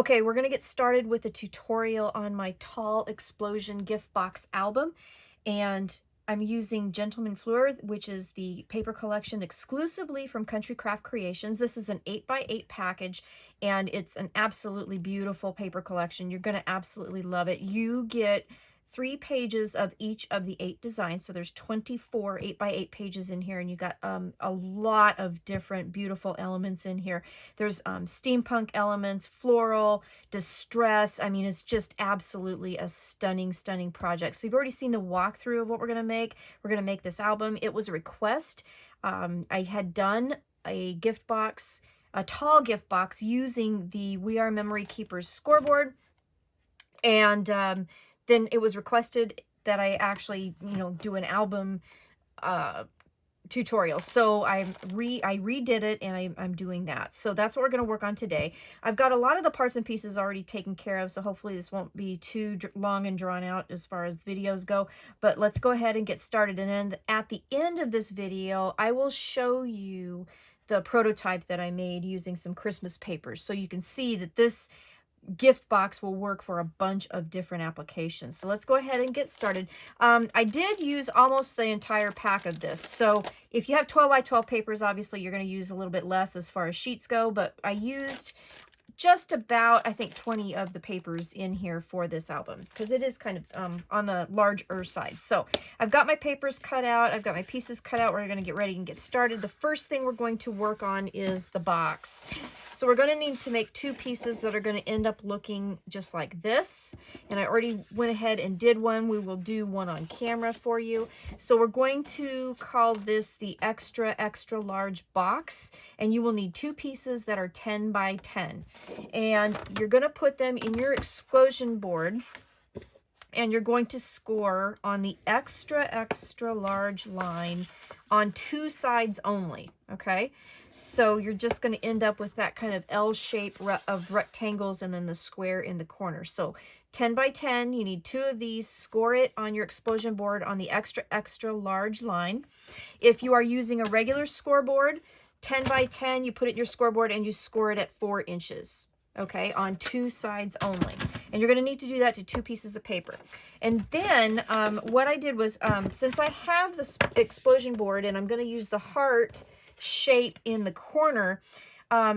Okay, we're going to get started with a tutorial on my Tall Explosion gift box album. And I'm using Gentleman Fleur, which is the paper collection exclusively from Country Craft Creations. This is an 8x8 package, and it's an absolutely beautiful paper collection. You're going to absolutely love it. You get 3 pages of each of the 8 designs. So there's 24 8x8 pages in here, and you got a lot of different beautiful elements in here. There's steampunk elements, floral, distress. I mean, it's just absolutely a stunning, stunning project. So you've already seen the walkthrough of what we're going to make. We're going to make this album. It was a request. I had done a gift box, a tall gift box using the We Are Memory Keepers scoreboard. And then it was requested that I actually, do an album tutorial. So I redid it, and I'm doing that. So that's what we're going to work on today. I've got a lot of the parts and pieces already taken care of, so hopefully this won't be too long and drawn out as far as videos go. But let's go ahead and get started. And then at the end of this video, I will show you the prototype that I made using some Christmas papers, so you can see that this gift box will work for a bunch of different applications. So let's go ahead and get started. I did use almost the entire pack of this. So if you have 12 by 12 papers, obviously you're going to use a little bit less as far as sheets go, but I used just about, I think, 20 of the papers in here for this album, because it is kind of on the larger side. So I've got my papers cut out. I've got my pieces cut out. We're going to get ready and get started. The first thing we're going to work on is the box. So we're going to need to make 2 pieces that are going to end up looking just like this. And I already went ahead and did one. We will do one on camera for you. So we're going to call this the extra, extra large box. And you will need 2 pieces that are 10 by 10. And you're going to put them in your explosion board, and you're going to score on the extra, extra large line on 2 sides only, okay? So you're just going to end up with that kind of L shape of rectangles and then the square in the corner. So 10 by 10, you need 2 of these. Score it on your explosion board on the extra, extra large line. If you are using a regular scoreboard, 10 by 10, you put it in your scoreboard and you score it at 4 inches, okay, on 2 sides only. And you're going to need to do that to 2 pieces of paper. And then what I did was, since I have this explosion board and I'm going to use the heart shape in the corner,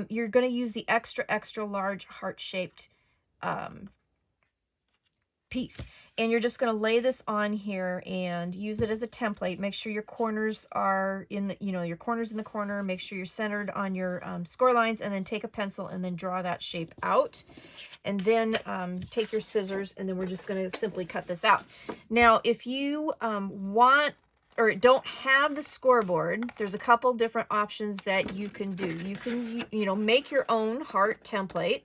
you're going to use the extra, extra large heart-shaped piece, and you're just going to lay this on here and use it as a template. Make sure your corners are in the, your corners in the corner. Make sure you're centered on your score lines, and then take a pencil and then draw that shape out. And then take your scissors, and then we're just going to simply cut this out. Now, if you want or don't have the scoreboard, there's a couple different options that you can do. You can, make your own heart template.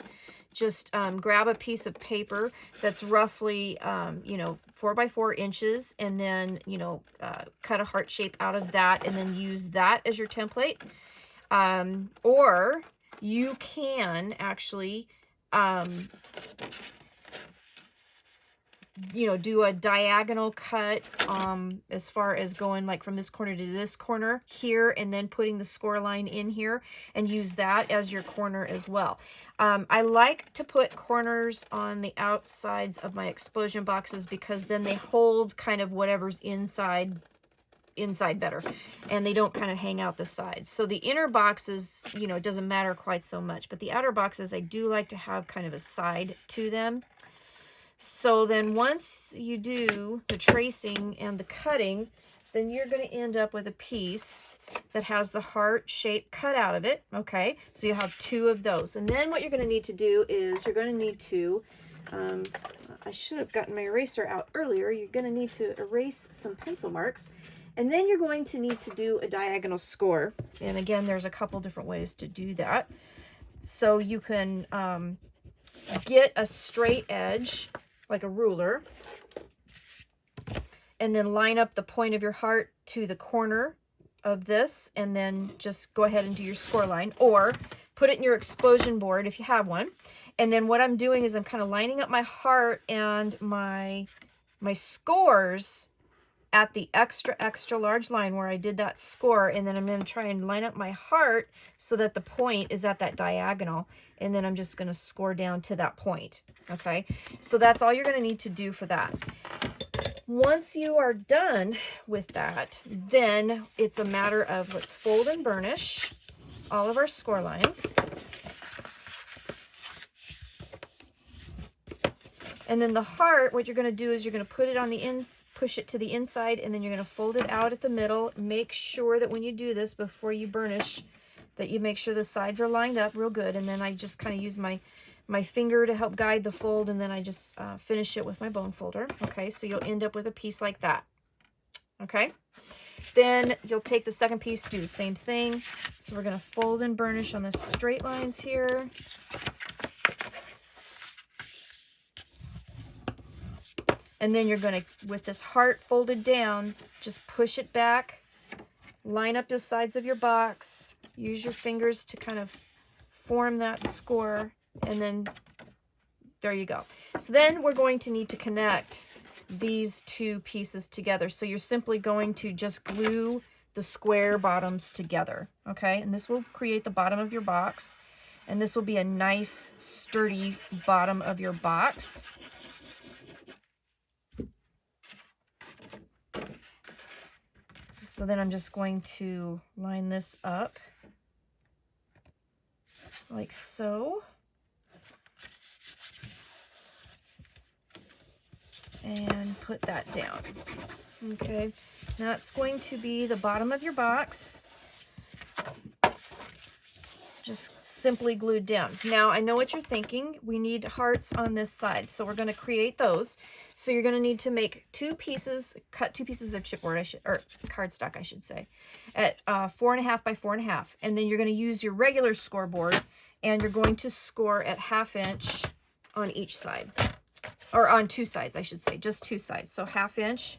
Just grab a piece of paper that's roughly, 4 by 4 inches, and then, cut a heart shape out of that, and then use that as your template. Or you can actually, do a diagonal cut as far as going like from this corner to this corner here, and then putting the score line in here and use that as your corner as well. I like to put corners on the outsides of my explosion boxes, because then they hold kind of whatever's inside better, and they don't kind of hang out the sides. So the inner boxes, it doesn't matter quite so much, but the outer boxes, I do like to have kind of a side to them. So then once you do the tracing and the cutting, then you're going to end up with a piece that has the heart shape cut out of it, okay? So you have 2 of those. And then what you're going to need to do is you're going to need to, I should have gotten my eraser out earlier. You're going to need to erase some pencil marks. And then you're going to need to do a diagonal score. And again, there's a couple different ways to do that. So you can get a straight edge, like a ruler, and then line up the point of your heart to the corner of this, and then just go ahead and do your score line, or put it in your explosion board if you have one. And then what I'm doing is I'm kind of lining up my heart and my scores at the extra, extra large line where I did that score, and then I'm going to try and line up my heart so that the point is at that diagonal, and then I'm just going to score down to that point, okay? So that's all you're going to need to do for that. Once you are done with that, then it's a matter of let's fold and burnish all of our score lines. And then the heart, what you're going to do is you're going to put it on the ends, push it to the inside, and then you're going to fold it out at the middle. Make sure that when you do this, before you burnish, that you make sure the sides are lined up real good. And then I just kind of use my finger to help guide the fold, and then I just finish it with my bone folder. Okay, so you'll end up with a piece like that. Okay, then you'll take the second piece, do the same thing. So we're going to fold and burnish on the straight lines here. And then you're going to, with this heart folded down, just push it back, line up the sides of your box, use your fingers to kind of form that score, and then there you go. So then we're going to need to connect these two pieces together. So you're simply going to just glue the square bottoms together, okay? And this will create the bottom of your box, and this will be a nice, sturdy bottom of your box. So then I'm just going to line this up like so. And put that down. Okay, that's going to be the bottom of your box. Just simply glued down. Now, I know what you're thinking. We need hearts on this side, so we're going to create those. So you're going to need to make two pieces, cut two pieces of chipboard, or cardstock, I should say, at 4.5 by 4.5. And then you're going to use your regular scoreboard, and you're going to score at 1/2 inch on each side. Or on two sides, I should say, just two sides. So 1/2 inch,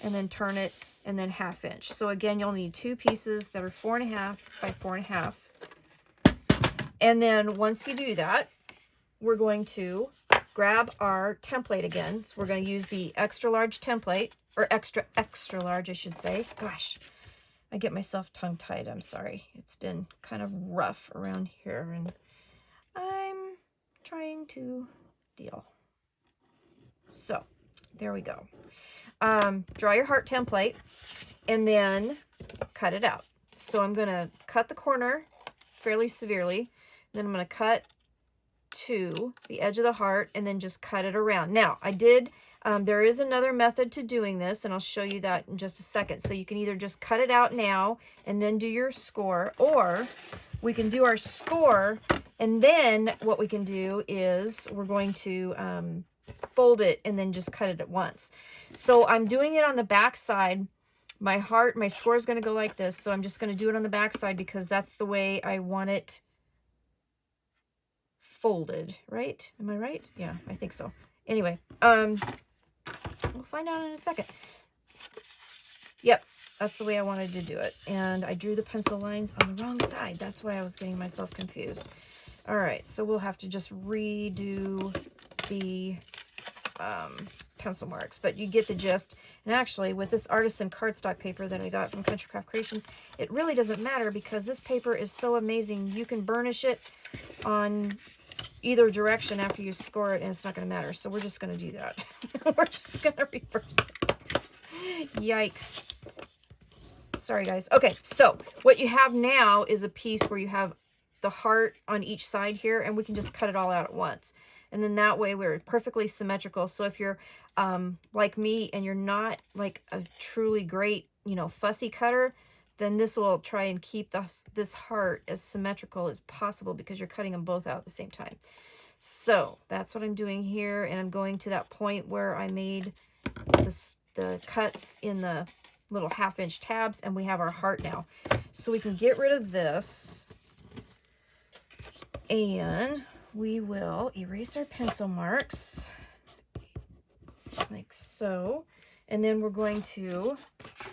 and then turn it, and then 1/2 inch. So again, you'll need two pieces that are 4.5 by 4.5. And then once you do that, we're going to grab our template again. So we're going to use the extra large template, or extra large, I should say. Gosh, I get myself tongue-tied. I'm sorry. It's been kind of rough around here, and I'm trying to deal. So there we go. Draw your heart template and then cut it out. So I'm going to cut the corner fairly severely. Then I'm going to cut to the edge of the heart and then just cut it around. Now, there is another method to doing this, and I'll show you that in just a second. So you can either just cut it out now and then do your score, or we can do our score, and then what we can do is we're going to fold it and then just cut it at once. So I'm doing it on the back side. My score is going to go like this, so I'm just going to do it on the back side because that's the way I want it folded, right? Am I right? Yeah, I think so. Anyway, we'll find out in a second. Yep, that's the way I wanted to do it. And I drew the pencil lines on the wrong side. That's why I was getting myself confused. All right, so we'll have to just redo the pencil marks, but you get the gist. And actually, with this artisan cardstock paper that I got from Country Craft Creations, it really doesn't matter because this paper is so amazing. You can burnish it on either direction after you score it, and it's not going to matter. So we're just going to do that. We're just going to reverse it. Yikes. Sorry, guys. Okay, so what you have now is a piece where you have the heart on each side here, and we can just cut it all out at once. And then that way we're perfectly symmetrical. So if you're like me and you're not like a truly great, fussy cutter, then this will try and keep this heart as symmetrical as possible because you're cutting them both out at the same time. So that's what I'm doing here. And I'm going to that point where I made the cuts in the little 1/2 inch tabs, and we have our heart now. So we can get rid of this, and we will erase our pencil marks like so. And then we're going to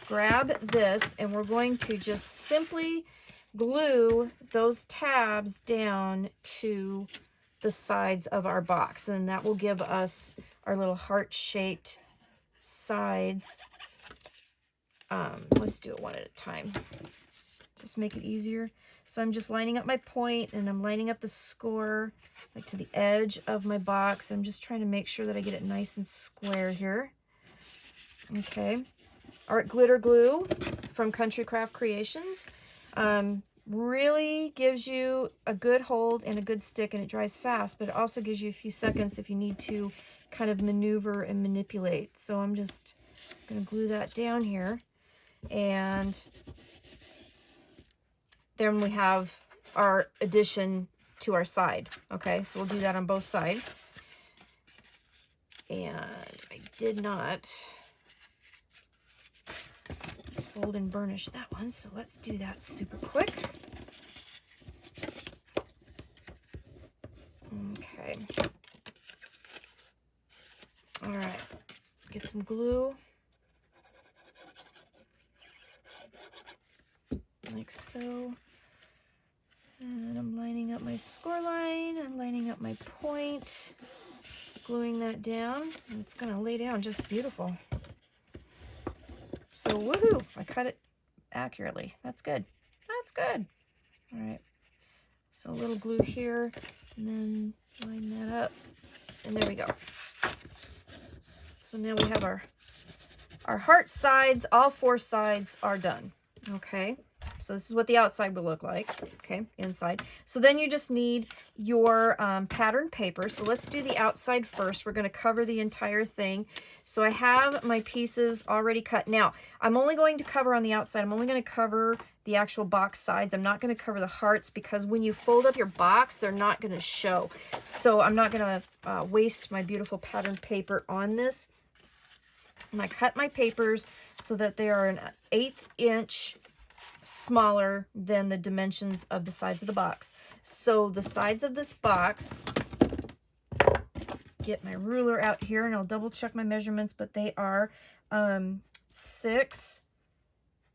grab this, and we're going to just simply glue those tabs down to the sides of our box. And that will give us our little heart-shaped sides let's do it one at a time. Just make it easier. So I'm just lining up my point and I'm lining up the score like to the edge of my box. I'm just trying to make sure that I get it nice and square here. Okay. Art Glitter Glue from Country Craft Creations. Really gives you a good hold and a good stick, and it dries fast, but it also gives you a few seconds if you need to kind of maneuver and manipulate. So I'm just going to glue that down here. And then we have our addition to our side. Okay, so we'll do that on both sides. And I did not fold and burnish that one, so let's do that super quick. Okay. All right, get some glue. Like so. And I'm lining up my score line, I'm lining up my point, gluing that down, and it's gonna lay down just beautiful. So woohoo, I cut it accurately. That's good. That's good. All right, so a little glue here, and then line that up, and there we go. So now we have our heart sides, all four sides are done. Okay. So this is what the outside will look like, okay, inside. So then you just need your pattern paper. So let's do the outside first. We're going to cover the entire thing. So I have my pieces already cut. Now, I'm only going to cover on the outside. I'm only going to cover the actual box sides. I'm not going to cover the hearts because when you fold up your box, they're not going to show. So I'm not going to waste my beautiful pattern paper on this. And I cut my papers so that they are an 1/8 inch smaller than the dimensions of the sides of the box. So the sides of this box, get my ruler out here and I'll double check my measurements, but they are 6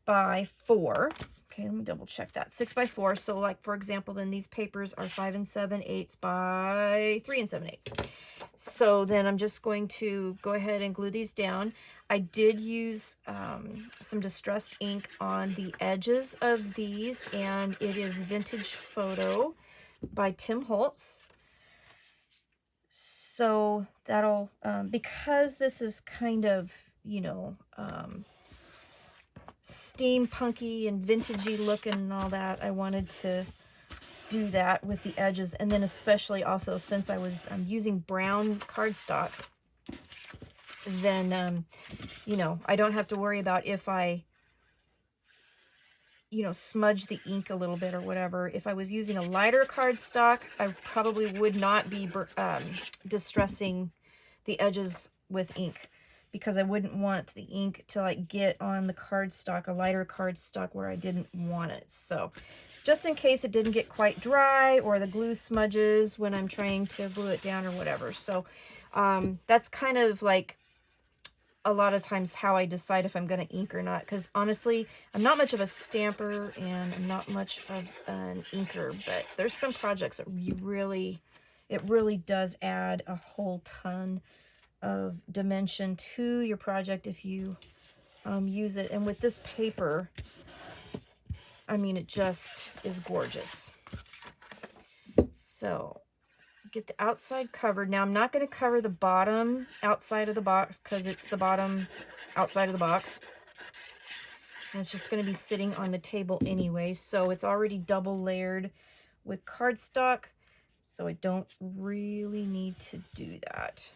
by 4. Okay, let me double check that. 6 by 4. So like, for example, then these papers are 5 7/8 by 3 7/8. So then I'm just going to go ahead and glue these down. I did use some distressed ink on the edges of these, and it is Vintage Photo by Tim Holtz. So that'll, because this is kind of, you know, steampunky and vintagey looking and all that, I wanted to do that with the edges. And then especially also since I was using brown cardstock, then, you know, I don't have to worry about if I, you know, smudge the ink a little bit or whatever. If I was using a lighter cardstock, I probably would not be distressing the edges with ink, because I wouldn't want the ink to like get on the cardstock, a lighter cardstock where I didn't want it. So just in case it didn't get quite dry or the glue smudges when I'm trying to glue it down or whatever. So that's kind of like a lot of times how I decide if I'm going to ink or not, because honestly, I'm not much of a stamper and I'm not much of an inker, but there's some projects that it really does add a whole ton of dimension to your project if you use it. And with this paper, I mean, it just is gorgeous. So get the outside covered. Now I'm not going to cover the bottom outside of the box because it's the bottom outside of the box. And it's just going to be sitting on the table anyway. So it's already double layered with cardstock. So I don't really need to do that.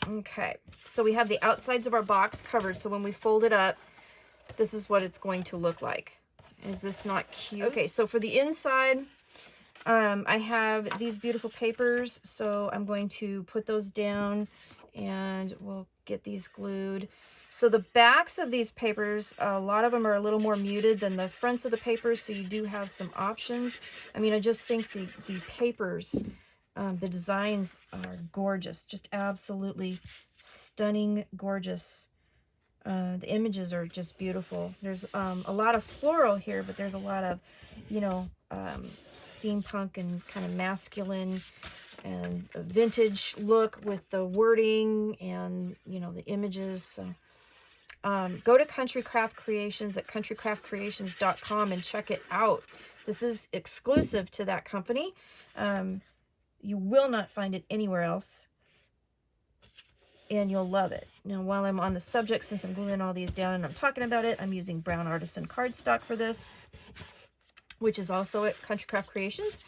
Okay, so we have the outsides of our box covered. So when we fold it up, this is what it's going to look like. Is this not cute? Okay, so for the inside, I have these beautiful papers. So I'm going to put those down and we'll get these glued. So the backs of these papers, a lot of them are a little more muted than the fronts of the papers. So you do have some options. I mean, I just think the papers, the designs are gorgeous, just absolutely stunning, gorgeous. The images are just beautiful. There's a lot of floral here, but there's a lot of, you know, steampunk and kind of masculine and a vintage look with the wording and, you know, the images. So go to Country Craft Creations at countrycraftcreations.com and check it out. This is exclusive to that company. You will not find it anywhere else, and you'll love it. Now, while I'm on the subject, since I'm gluing all these down and I'm talking about it, I'm using brown artisan cardstock for this, which is also at Country Craft Creations.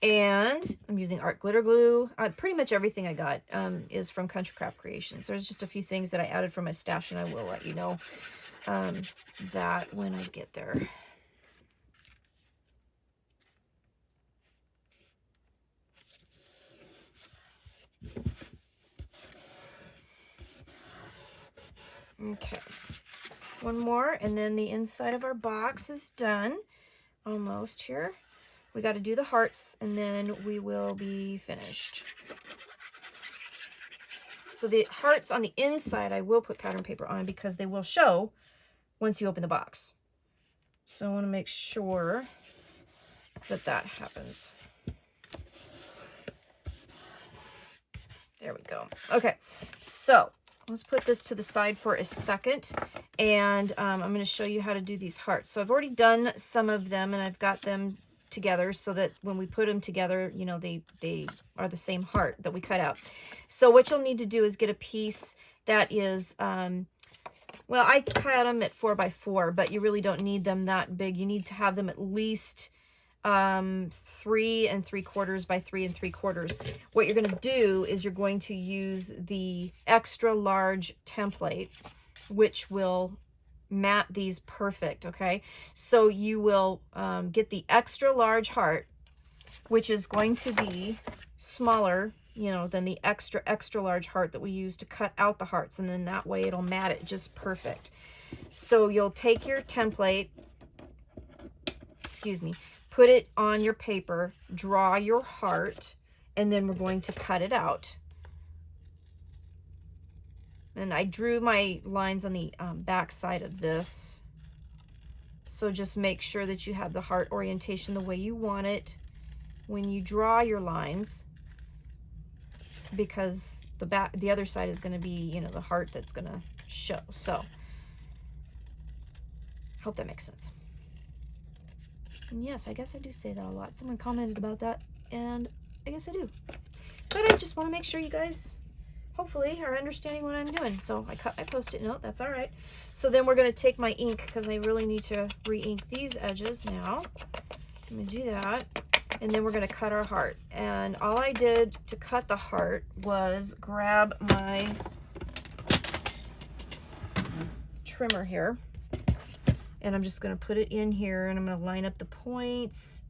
And I'm using art glitter glue. Pretty much everything I got is from Country Craft Creations. There's just a few things that I added from my stash, and I will let you know that when I get there. Okay, one more, and then the inside of our box is done. Almost here. We got to do the hearts, and then we will be finished. So the hearts on the inside, I will put pattern paper on because they will show once you open the box. So I want to make sure that that happens. There we go. Okay, so let's put this to the side for a second, and I'm going to show you how to do these hearts. So I've already done some of them, and I've got them together so that when we put them together, you know, they are the same heart that we cut out. So what you'll need to do is get a piece that is, well, I cut them at 4 by 4, but you really don't need them that big. You need to have them at least 3 3/4 by 3 3/4. What you're going to do is you're going to use the extra large template, which will mat these perfect. Okay, so you will get the extra large heart, which is going to be smaller, you know, than the extra large heart that we use to cut out the hearts, and then that way it'll mat it just perfect. So you'll take your template, excuse me, put it on your paper, draw your heart, and then we're going to cut it out. And I drew my lines on the back side of this. So just make sure that you have the heart orientation the way you want it when you draw your lines, because the other side is going to be, you know, the heart that's going to show. So hope that makes sense. And yes, I guess I do say that a lot. Someone commented about that, and I guess I do. But I just want to make sure you guys hopefully are understanding what I'm doing. So I cut my post-it note. That's all right. So then we're going to take my ink, because I really need to re-ink these edges now. I'm going to do that. And then we're going to cut our heart. And all I did to cut the heart was grab my trimmer here. And I'm just going to put it in here, and I'm going to line up the points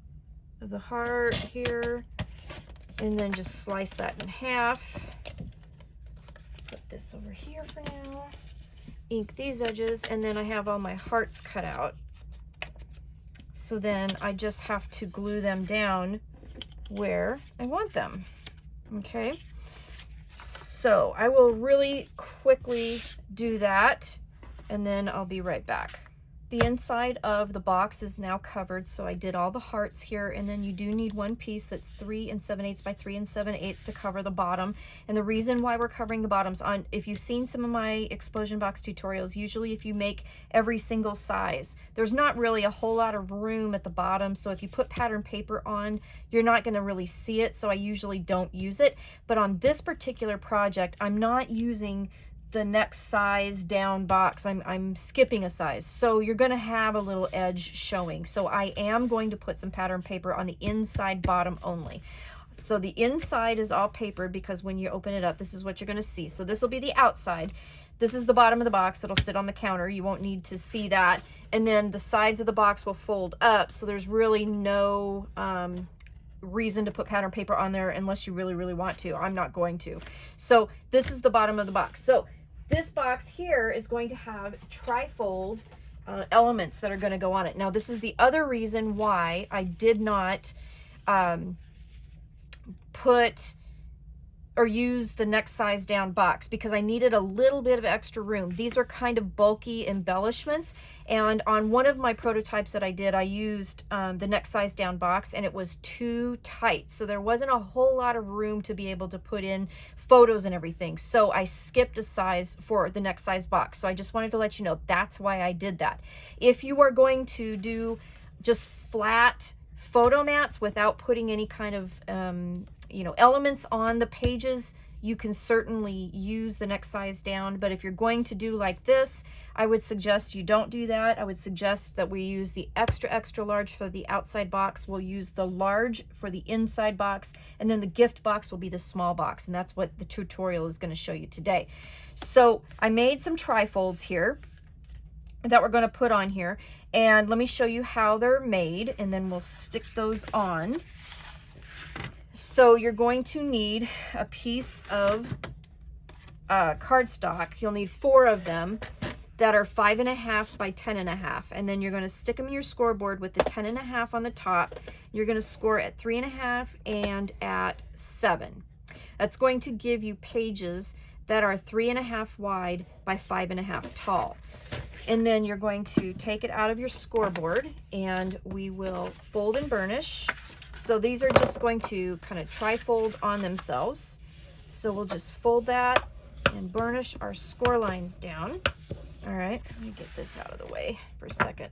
of the heart here, and then just slice that in half. Put this over here for now. Ink these edges, and then I have all my hearts cut out. So then I just have to glue them down where I want them. Okay. So I will really quickly do that, and then I'll be right back. The inside of the box is now covered, so I did all the hearts here, and then you do need one piece that's 3 7/8 by 3 7/8 to cover the bottom. And the reason why we're covering the bottoms, on, if you've seen some of my explosion box tutorials, usually if you make every single size, there's not really a whole lot of room at the bottom, so if you put pattern paper on, you're not going to really see it, so I usually don't use it. But on this particular project, I'm not using the next size down box. I'm skipping a size, so you're going to have a little edge showing. So I am going to put some pattern paper on the inside bottom only. So the inside is all papered, because when you open it up, this is what you're going to see. So this will be the outside. This is the bottom of the box that'll sit on the counter. You won't need to see that. And then the sides of the box will fold up, so there's really no reason to put pattern paper on there unless you really want to. I'm not going to. So this is the bottom of the box. So this box here is going to have trifold elements that are going to go on it. Now, this is the other reason why I did not put or use the next size down box because I needed a little bit of extra room. These are kind of bulky embellishments, and on one of my prototypes that I did, I used the next size down box, and it was too tight, so there wasn't a whole lot of room to be able to put in photos and everything. So I skipped a size for the next size box. So I just wanted to let you know that's why I did that. If you are going to do just flat photo mats without putting any kind of you know, elements on the pages, you can certainly use the next size down. But if you're going to do like this, I would suggest you don't do that. I would suggest that we use the extra large for the outside box. We'll use the large for the inside box, and then the gift box will be the small box, and that's what the tutorial is going to show you today. So I made some trifolds here that we're going to put on here, and let me show you how they're made, and then we'll stick those on. So you're going to need a piece of cardstock. You'll need 4 of them that are 5.5 by 10.5, and then you're going to stick them in your scoreboard with the 10.5 on the top. You're going to score at 3.5 and at 7. That's going to give you pages that are 3.5 wide by 5.5 tall. And then you're going to take it out of your scoreboard, and we will fold and burnish. So these are just going to kind of trifold on themselves. So we'll just fold that and burnish our score lines down. All right, let me get this out of the way for a second.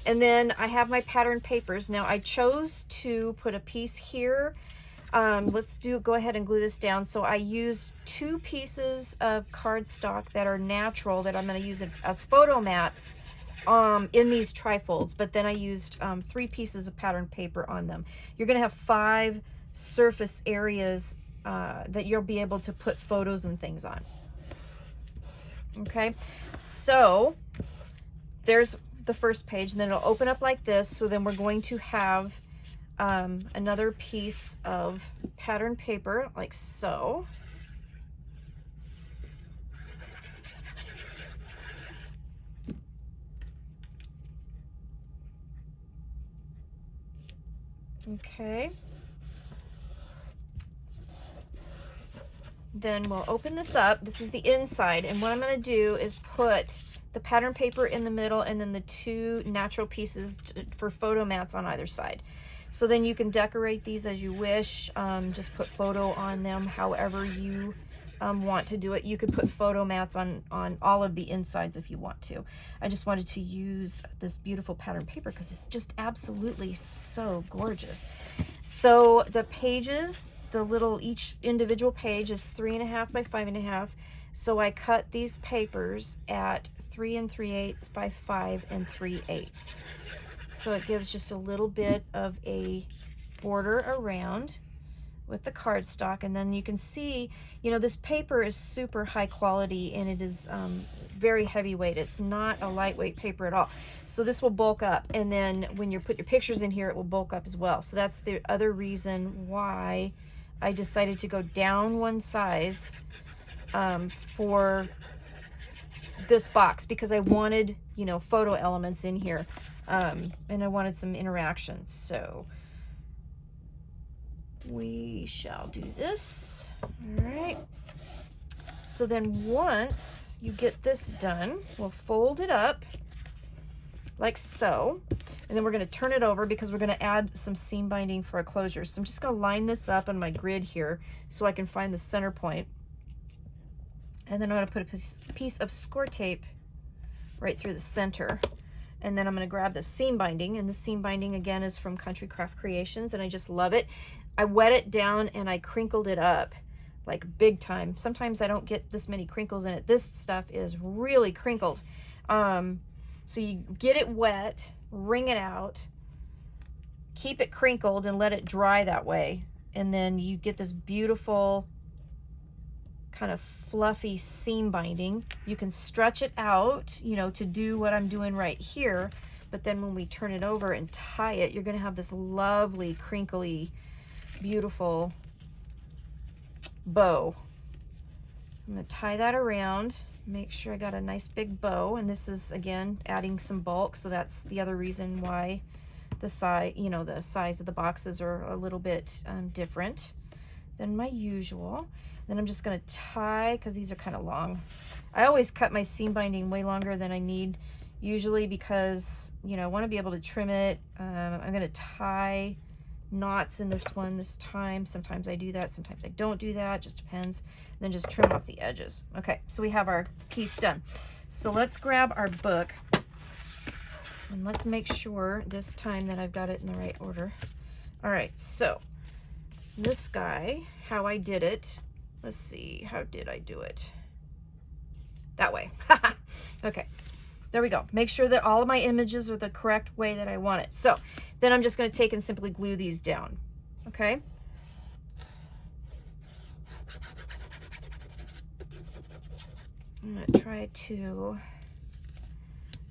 And then I have my pattern papers. Now I chose to put a piece here. Let's go ahead and glue this down. So I used 2 pieces of cardstock that are natural that I'm going to use as photo mats in these trifolds, but then I used 3 pieces of pattern paper on them. You're going to have 5 surface areas that you'll be able to put photos and things on. Okay, so there's the first page, and then it'll open up like this. So then we're going to have another piece of pattern paper like so. Okay. Then we'll open this up. This is the inside, and what I'm going to do is put the pattern paper in the middle and then the 2 natural pieces for photo mats on either side. So then you can decorate these as you wish. Just put photo on them however you want to do it. You could put photo mats on all of the insides if you want to. I just wanted to use this beautiful pattern paper because it's just absolutely so gorgeous. So the pages, each individual page is 3.5 by 5.5. So I cut these papers at 3 3/8 by 5 3/8. So it gives just a little bit of a border around with the cardstock, and then you can see, you know, this paper is super high quality, and it is very heavyweight. It's not a lightweight paper at all. So this will bulk up, and then when you put your pictures in here, it will bulk up as well. So that's the other reason why I decided to go down one size for this box, because I wanted, you know, photo elements in here, and I wanted some interaction. So we shall do this. All right. So then once you get this done, we'll fold it up like so, and then we're going to turn it over because we're going to add some seam binding for a closure. So I'm just going to line this up on my grid here so I can find the center point. And then I'm going to put a piece of score tape right through the center. And then I'm going to grab the seam binding, and the seam binding again is from Country Craft Creations, and I just love it. I wet it down and I crinkled it up like big time. Sometimes I don't get this many crinkles in it. This stuff is really crinkled. So you get it wet, wring it out, keep it crinkled and let it dry that way. And then you get this beautiful kind of fluffy seam binding. You can stretch it out, you know, to do what I'm doing right here. But then when we turn it over and tie it, you're going to have this lovely, crinkly, beautiful bow. I'm going to tie that around, make sure I got a nice big bow. And this is, again, adding some bulk. So that's the other reason why the size, you know, the size of the boxes are a little bit different than my usual. Then I'm just going to tie, because these are kind of long. I always cut my seam binding way longer than I need usually because, you know, I want to be able to trim it. I'm going to tie knots in this one this time. Sometimes I do that, sometimes I don't do that, just depends. And then just trim off the edges. Okay, so we have our piece done. So let's grab our book and let's make sure this time that I've got it in the right order. All right, so this guy, how I did it, let's see, how did I do it? That way. Okay, there we go. Make sure that all of my images are the correct way that I want it. So then I'm just going to take and simply glue these down. Okay. I'm going to try to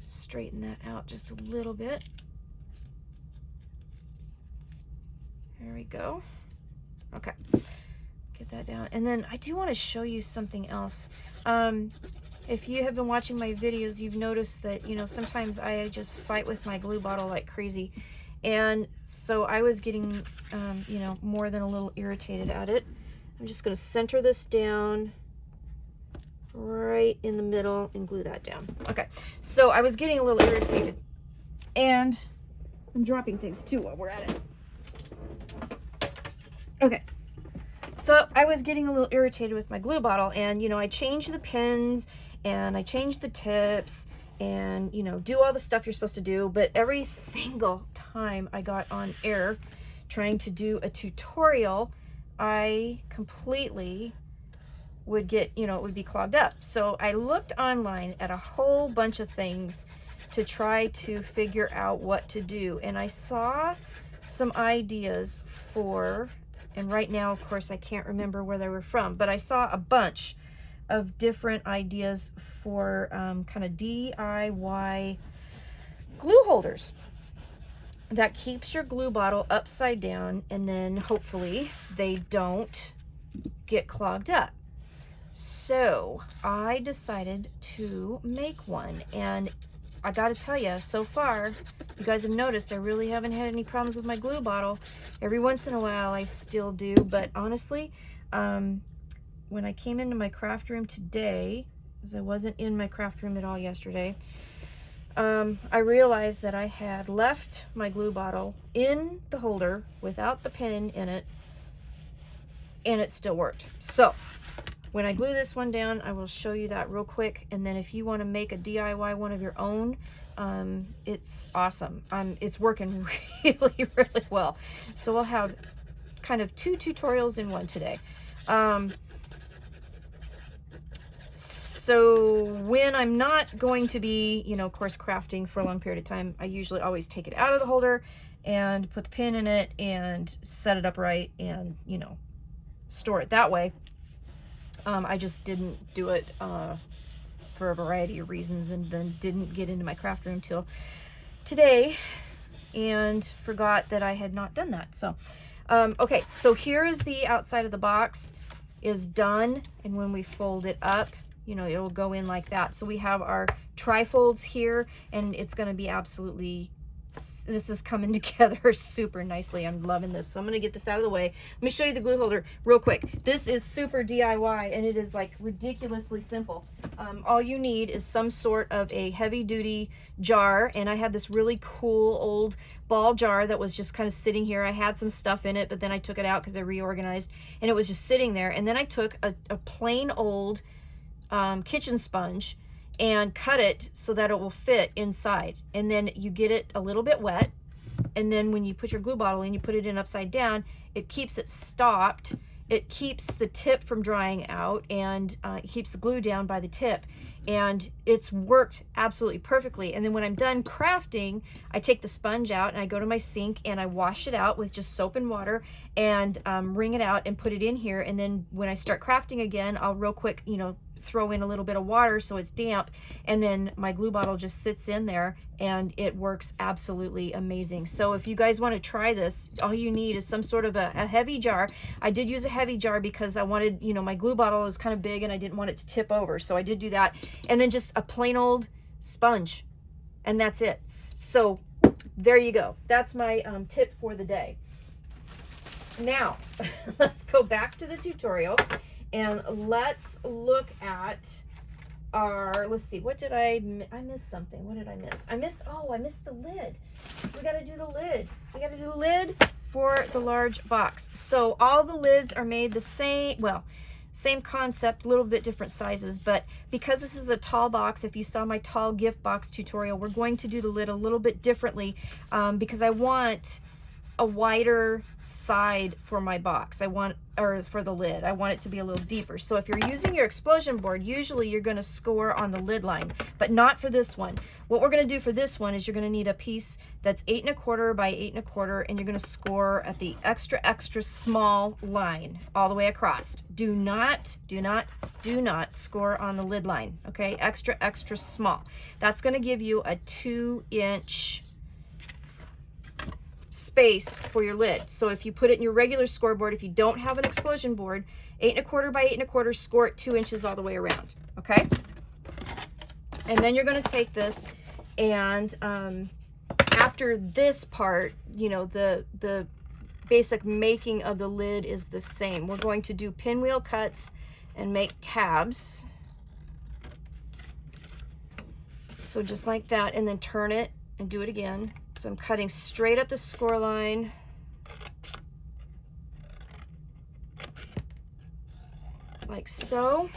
straighten that out just a little bit. There we go. Okay. Get that down. And then I do want to show you something else. If you have been watching my videos, you've noticed that, you know, sometimes I just fight with my glue bottle like crazy. And so I was getting, you know, more than a little irritated at it. I'm just going to center this down right in the middle and glue that down. Okay, so I was getting a little irritated. And I'm dropping things too while we're at it. Okay. So I was getting a little irritated with my glue bottle, and, you know, I changed the pins and I changed the tips and, you know, do all the stuff you're supposed to do. But every single time I got on air trying to do a tutorial, I completely would get, you know, it would be clogged up. So I looked online at a whole bunch of things to try to figure out what to do. And I saw some ideas for, and right now, of course, I can't remember where they were from, but I saw a bunch of different ideas for kind of DIY glue holders that keeps your glue bottle upside down, and then hopefully they don't get clogged up. So I decided to make one, and I gotta tell you, so far, you guys have noticed I really haven't had any problems with my glue bottle. Every once in a while I still do, but honestly, when I came into my craft room today, because I wasn't in my craft room at all yesterday, I realized that I had left my glue bottle in the holder without the pin in it, and it still worked. So when I glue this one down, I will show you that real quick. And then if you want to make a DIY one of your own, it's awesome. It's working really, really well. So we'll have kind of 2 tutorials in one today. So when I'm not going to be, you know, of course, crafting for a long period of time, I usually always take it out of the holder and put the pin in it and set it up right and, you know, store it that way. I just didn't do it for a variety of reasons, and then didn't get into my craft room till today and forgot that I had not done that. So, okay, so here is the outside of the box is done, and when we fold it up, you know, it'll go in like that. So we have our trifolds here, and it's going to be absolutely, this is coming together super nicely. I'm loving this. So I'm going to get this out of the way. Let me show you the glue holder real quick. This is super DIY, and it is like ridiculously simple. All you need is some sort of a heavy duty jar, and I had this really cool old ball jar that was just kind of sitting here. I had some stuff in it, but then I took it out because I reorganized, and it was just sitting there. And then I took a plain old kitchen sponge and cut it so that it will fit inside. And then you get it a little bit wet, and then when you put your glue bottle in, you put it in upside down, it keeps it stopped. It keeps the tip from drying out, and it keeps the glue down by the tip. And it's worked absolutely perfectly. And then when I'm done crafting, I take the sponge out and I go to my sink and I wash it out with just soap and water and wring it out and put it in here. And then when I start crafting again, I'll real quick, you know, throw in a little bit of water so it's damp, and then my glue bottle just sits in there, and it works absolutely amazing. So if you guys want to try this, all you need is some sort of a heavy jar. I did use a heavy jar because I wanted, you know, my glue bottle is kind of big and I didn't want it to tip over, so I did do that. And then just a plain old sponge, and that's it. So there you go. That's my tip for the day. now let's go back to the tutorial and let's look at our, let's see, what did I missed something. What did I miss? I missed the lid. We got to do the lid. We got to do the lid for the large box. So all the lids are made the same, well, same concept, a little bit different sizes, but because this is a tall box, if you saw my tall gift box tutorial, we're going to do the lid a little bit differently because I want a wider side for my box. Or for the lid, I want it to be a little deeper. So if you're using your explosion board, usually you're going to score on the lid line, but not for this one. What we're going to do for this one is you're going to need a piece that's 8 1/4 by 8 1/4, and you're going to score at the extra small line all the way across. Do not score on the lid line, okay? Extra small. That's going to give you a 2-inch space for your lid. So if you put it in your regular scoreboard, if you don't have an explosion board, 8 1/4 by 8 1/4, score it 2 inches all the way around, okay? And then you're going to take this and after this part, you know, the basic making of the lid is the same. We're going to do pinwheel cuts and make tabs. So just like that, and then turn it and do it again. So I'm cutting straight up the score line. Like so.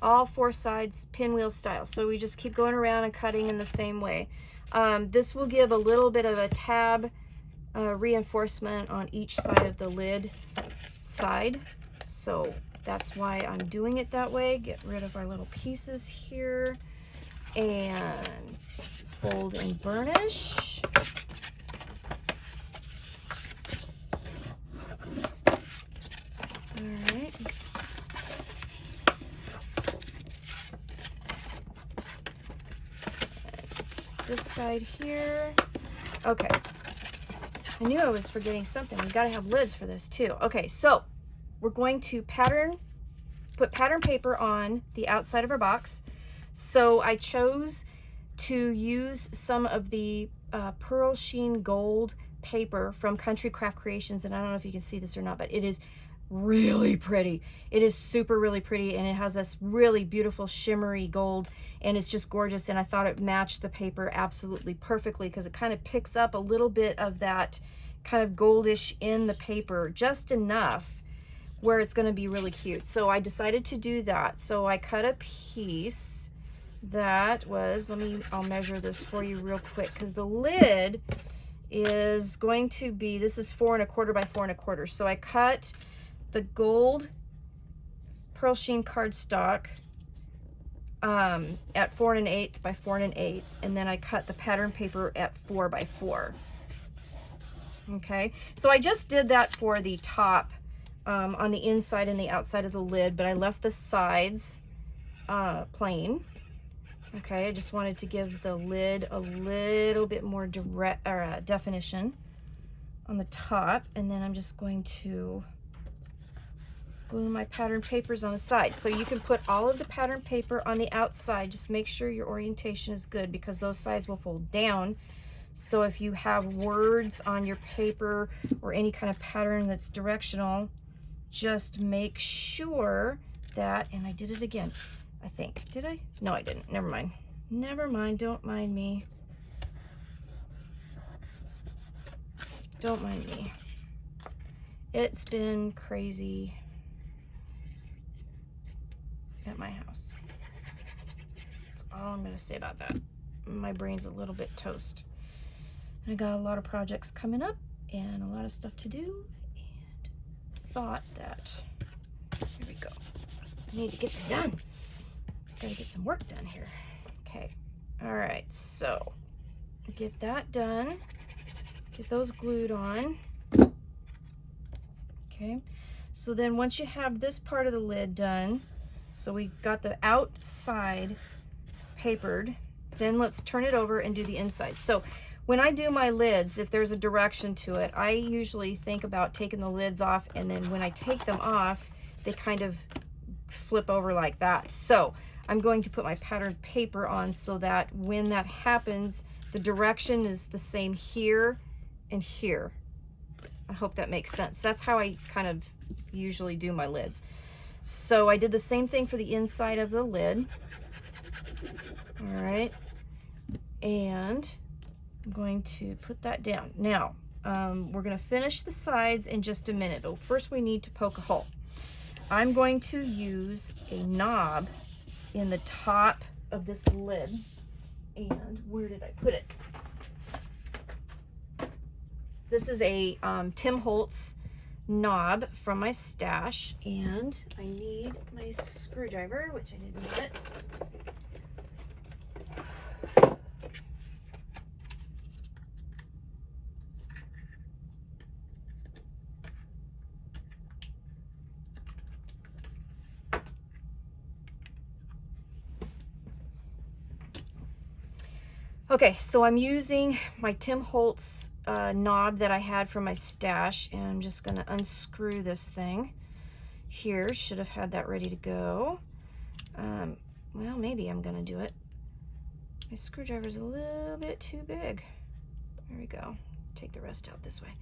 All 4 sides pinwheel style. So we just keep going around and cutting in the same way. This will give a little bit of a tab reinforcement on each side of the lid side, so that's why I'm doing it that way. Get rid of our little pieces here and fold and burnish. All right. This side here. Okay. I knew I was forgetting something. We've got to have lids for this too. Okay, so we're going to put pattern paper on the outside of our box. So I chose to use some of the Pearl Sheen Gold paper from Country Craft Creations, and I don't know if you can see this or not, but it is really pretty. It is super really pretty, and it has this really beautiful shimmery gold, and it's just gorgeous, and I thought it matched the paper absolutely perfectly because it kind of picks up a little bit of that kind of goldish in the paper, just enough where it's going to be really cute. So I decided to do that. So I cut a piece that was, I'll measure this for you real quick because the lid is going to be, this is 4 1/4 by 4 1/4. So I cut the gold Pearl Sheen cardstock at 4 1/8 by 4 1/8, and then I cut the pattern paper at 4 by 4. Okay, so I just did that for the top on the inside and the outside of the lid, but I left the sides plain. Okay, I just wanted to give the lid a little bit more direct or definition on the top, and then I'm just going to glue my pattern papers on the side. So you can put all of the pattern paper on the outside. Just make sure your orientation is good because those sides will fold down. So if you have words on your paper or any kind of pattern that's directional, just make sure that, and I did it again, I think. Did I? No, I didn't. Never mind. Never mind. Don't mind me. Don't mind me. It's been crazy at my house. That's all I'm going to say about that. My brain's a little bit toast. I got a lot of projects coming up and a lot of stuff to do, and thought that, here we go, I need to get them done. Gotta get some work done here. Okay, all right, so get that done, get those glued on. Okay, so then once you have this part of the lid done, so we got the outside papered, then let's turn it over and do the inside. So when I do my lids, if there's a direction to it, I usually think about taking the lids off, and then when I take them off, they kind of flip over like that. So I'm going to put my patterned paper on so that when that happens, the direction is the same here and here. I hope that makes sense. That's how I kind of usually do my lids. So I did the same thing for the inside of the lid. All right, and I'm going to put that down. Now, we're going to finish the sides in just a minute, but first we need to poke a hole. I'm going to use a knob in the top of this lid. And where did I put it? This is a Tim Holtz knob from my stash, and I need my screwdriver, which I didn't get. Okay, so I'm using my Tim Holtz knob that I had from my stash, and I'm just going to unscrew this thing here. Should have had that ready to go. Well, maybe I'm going to do it. My screwdriver's a little bit too big. There we go. Take the rest out this way.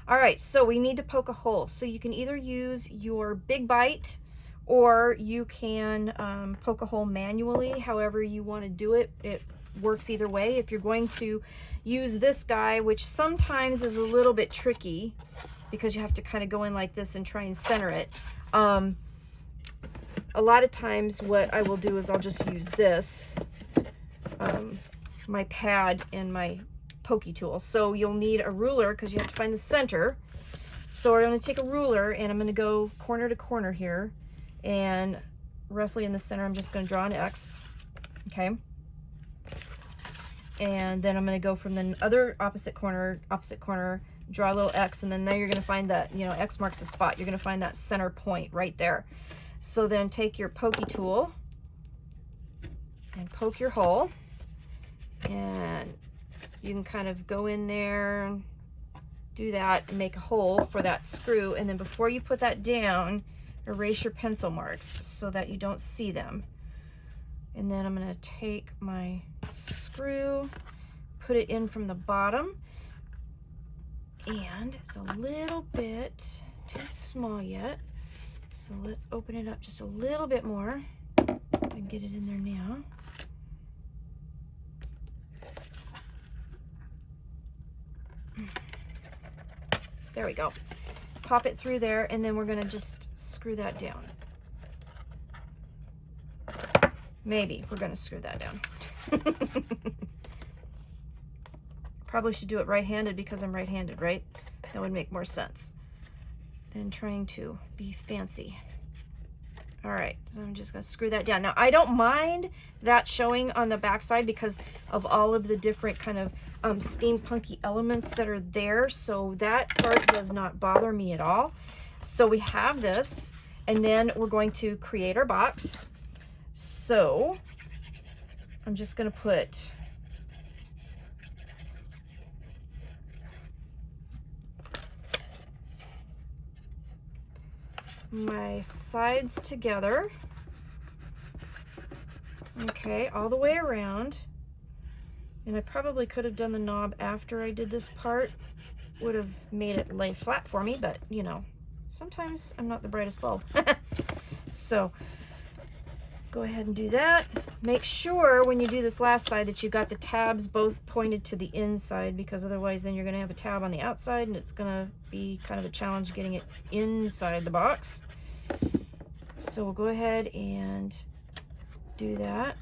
All right, so we need to poke a hole. So you can either use your big bite, or you can poke a hole manually. However you want to do it, it works either way. If you're going to use this guy, which sometimes is a little bit tricky because you have to kind of go in like this and try and center it. A lot of times what I will do is I'll just use this, my pad and my pokey tool. So you'll need a ruler because you have to find the center. So I'm going to take a ruler and I'm going to go corner to corner here, and roughly in the center I'm just going to draw an X. Okay. And then I'm going to go from the other opposite corner, draw a little X, and then there you're going to find that, you know, X marks the spot. You're going to find that center point right there. So then take your pokey tool and poke your hole, and you can kind of go in there, do that, and make a hole for that screw. And then before you put that down, erase your pencil marks so that you don't see them. And then I'm going to take my screw, put it in from the bottom, and it's a little bit too small yet, so let's open it up just a little bit more and get it in there now. There we go. Pop it through there, and then we're going to just screw that down. Maybe we're going to screw that down. Probably should do it right-handed because I'm right-handed, right? That would make more sense than trying to be fancy. All right, so I'm just going to screw that down. Now, I don't mind that showing on the backside because of all of the different kind of steampunky elements that are there, so that part does not bother me at all. So we have this, and then we're going to create our box. So I'm just going to put my sides together, okay, all the way around. And I probably could have done the knob after I did this part, would have made it lay flat for me, but you know, sometimes I'm not the brightest bulb. So go ahead and do that. Make sure when you do this last side that you got the tabs both pointed to the inside, because otherwise then you're going to have a tab on the outside and it's going to be kind of a challenge getting it inside the box. So we'll go ahead and do that.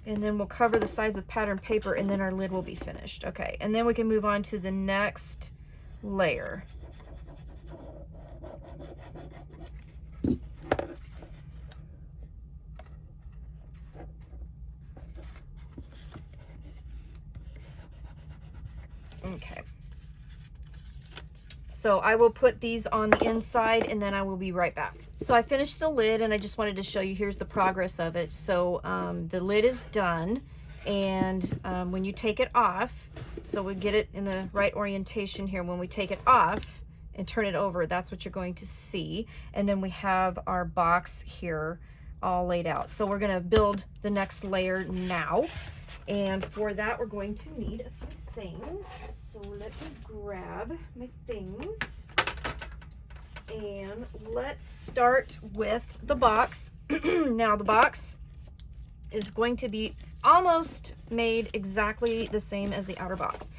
And then we'll cover the sides with patterned paper, and then our lid will be finished. Okay, and then we can move on to the next layer. Okay, so I will put these on the inside and then I will be right back. So I finished the lid and I just wanted to show you, here's the progress of it. So the lid is done, and when you take it off, so we get it in the right orientation here, when we take it off, and turn it over, that's what you're going to see. And then we have our box here all laid out. So we're going to build the next layer now. And for that, we're going to need a few things. So let me grab my things. And let's start with the box. Now the box is going to be almost made exactly the same as the outer box.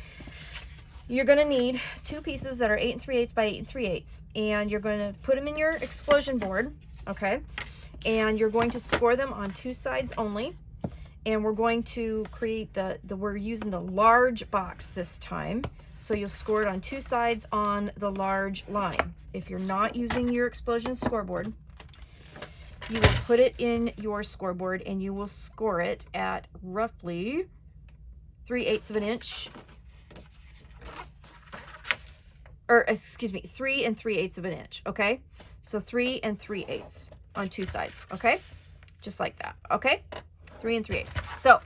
You're going to need two pieces that are 8 3/8 by 8 3/8, and you're going to put them in your explosion board, okay? And you're going to score them on two sides only. And we're going to create we're using the large box this time. So you'll score it on two sides on the large line. If you're not using your explosion scoreboard, you will put it in your scoreboard and you will score it at roughly 3/8 of an inch. Or excuse me, 3 3/8 of an inch, okay? So 3 3/8 on two sides, okay? Just like that, okay? 3 3/8. So,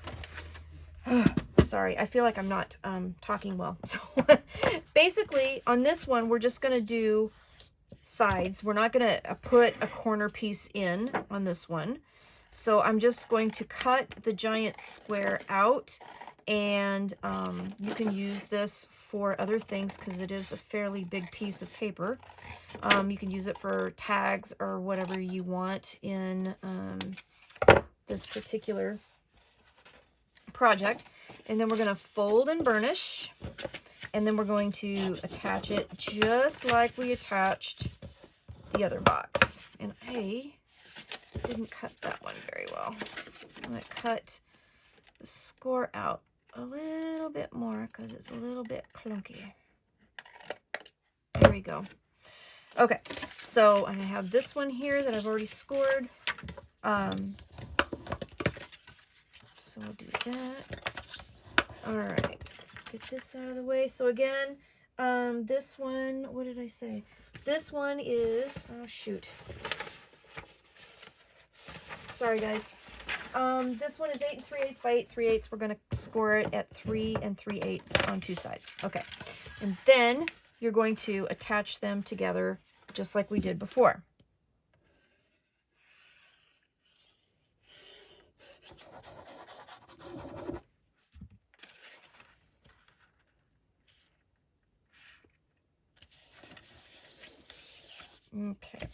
sorry, I feel like I'm not talking well. So basically on this one, we're just gonna do sides. We're not gonna put a corner piece in on this one. So I'm just going to cut the giant square out, and you can use this for other things because it is a fairly big piece of paper. You can use it for tags or whatever you want in this particular project. And then we're going to fold and burnish, and then we're going to attach it just like we attached the other box. And I didn't cut that one very well. I'm going to cut the score out a little bit more because it's a little bit clunky. There we go. Okay, so I have this one here that I've already scored. So we'll do that. All right, get this out of the way. So again, this one, what did I say? This one is, oh shoot. Sorry guys. This one is 8 3/8 by 8 3/8. We're going to score it at 3 3/8 on two sides. Okay, and then you're going to attach them together just like we did before. Okay.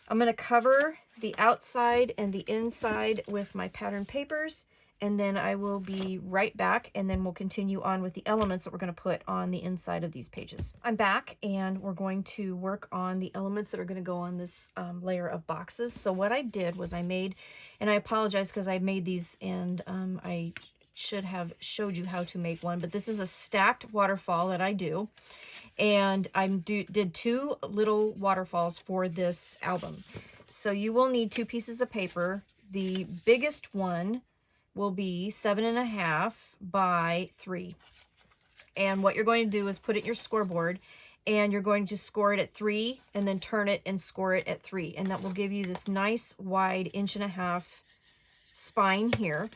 I'm going to cover the outside and the inside with my pattern papers, and then I will be right back, and then we'll continue on with the elements that we're going to put on the inside of these pages. I'm back, and we're going to work on the elements that are going to go on this layer of boxes. So what I did was I made, and I apologize because I made these and I should have showed you how to make one, but this is a stacked waterfall that I do. And I did two little waterfalls for this album. So you will need two pieces of paper. The biggest one will be 7.5 by 3. And what you're going to do is put it in your scoreboard, and you're going to score it at 3 and then turn it and score it at 3. And that will give you this nice wide 1.5 inch spine here.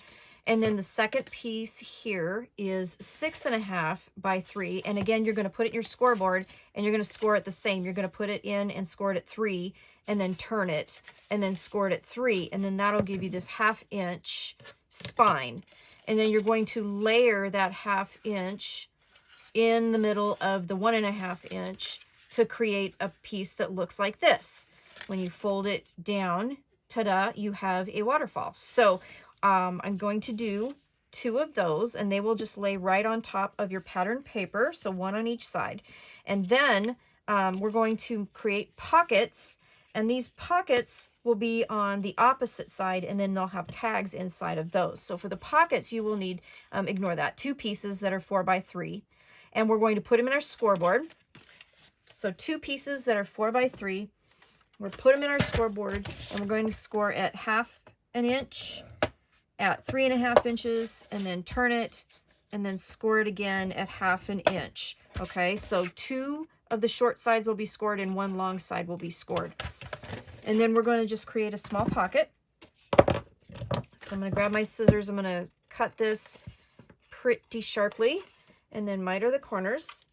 And then the second piece here is 6.5 by 3. And again, you're going to put it in your scoreboard and you're going to score it the same. You're going to put it in and score it at 3 and then turn it and then score it at 3. And then that'll give you this 1/2 inch spine. And then you're going to layer that 1/2 inch in the middle of the 1.5 inch to create a piece that looks like this. When you fold it down, ta-da, you have a waterfall. So I'm going to do 2 of those, and they will just lay right on top of your pattern paper, so 1 on each side. And then we're going to create pockets, and these pockets will be on the opposite side, and then they'll have tags inside of those. So for the pockets, you will need, ignore that, 2 pieces that are 4 by 3, and we're going to put them in our scoreboard. So 2 pieces that are 4 by 3, we'll put them in our scoreboard, and we're going to score at 1/2 inch, at 3.5 inches, and then turn it and then score it again at 1/2 inch. Okay, so 2 of the short sides will be scored and 1 long side will be scored. And then we're going to just create a small pocket. So I'm going to grab my scissors. I'm going to cut this pretty sharply, and then miter the corners.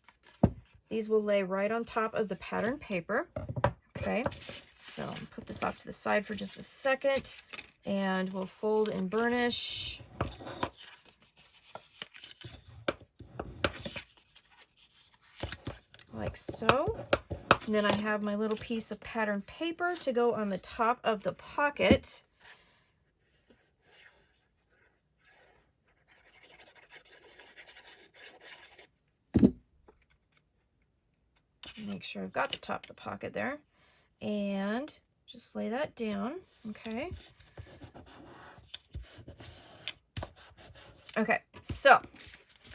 These will lay right on top of the pattern paper. Okay, so put this off to the side for just a second, and we'll fold and burnish. Like so. And then I have my little piece of pattern paper to go on the top of the pocket. Make sure I've got the top of the pocket there. And just lay that down, okay? Okay, so